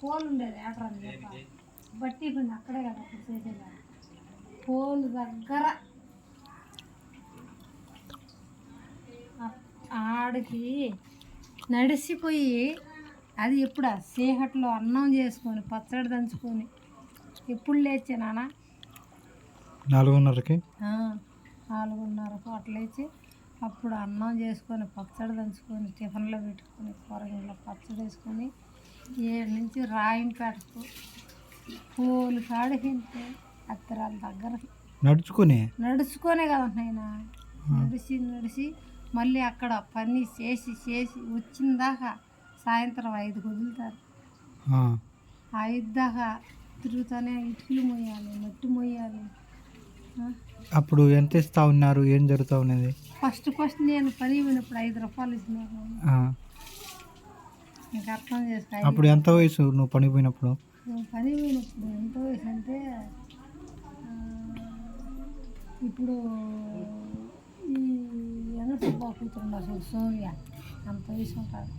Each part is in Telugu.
పోలు ఉండేది ఏటర్ అని చెప్పాలి బట్టి పిండి అక్కడే కదా అప్పుడు చేసేదా పోలు దగ్గర ఆడికి నడిసిపోయి అది ఎప్పుడు చీకట్లో అన్నం చేసుకొని పచ్చడి దంచుకొని ఎప్పుడు లేచే నాన్న 4:30కి 4:30కు అట్లా లేచి అప్పుడు అన్నం చేసుకొని పచ్చడి దంచుకొని టిఫిన్లో పెట్టుకొని కూరగాయలో పచ్చడి వేసుకొని 7 నుంచి రాయంపేటకు పూలు కాడికింటే అత్తరాల దగ్గర నడుచుకునే కదా నాయన నడిచి మళ్ళీ అక్కడ పని చేసి వచ్చిన దాకా సాయంత్రం 5కి వదులుతారు 5 దాకా తిరుగుతానే ఇటుకలు మోయాలి మట్టి మోయాలి. అప్పుడు ఎంత ఇస్తా ఉన్నారు, ఏం జరుగుతూ ఉన్నది? ఫస్ట్ నేను పని పోయినప్పుడు 5 రూపాయలు ఇచ్చినారు. ఇంకా అర్థం చేసుకో. అప్పుడు ఎంత వయసు నువ్వు పని పోయినప్పుడు? పని పోయినప్పుడు ఎంత వయసు అంటే ఇప్పుడు ఈ వెనకబా కూతురు అసలు సోమ్య అంత వయసు ఉంటుంది.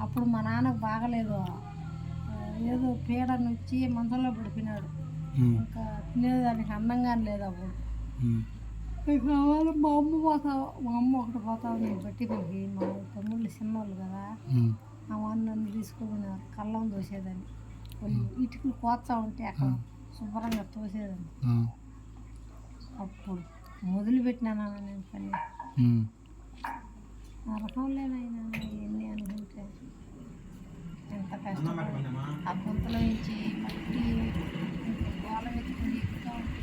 అప్పుడు మా నాన్నకు బాగలేదు, ఏదో పీడను వచ్చి మంచంలో పడిపోయినాడు. ఇంకా తినేదానికి అన్నంగా లేదు అప్పుడు. ఇంకా మా అమ్మ ఒకటి పోతా ఉంది బట్టి పనికి. మా తమ్ముళ్ళు చిన్నోళ్ళు కదా, ఆ వాడిని నన్ను తీసుకున్నారు కళ్ళం తోసేదాన్ని. ఇటుకలు కోస్తా ఉంటే అక్కడ శుభ్రంగా తోసేదాన్ని. అప్పుడు మొదలుపెట్టినాను నేను పని. ఆ రకంలేనైనా ఎన్ని అనుకుంటే ఎంత కష్టపడి ఆ గుంతలో నుంచి మట్టి గోడ ఎత్తుకొని ఎక్కుతూ ఉంటే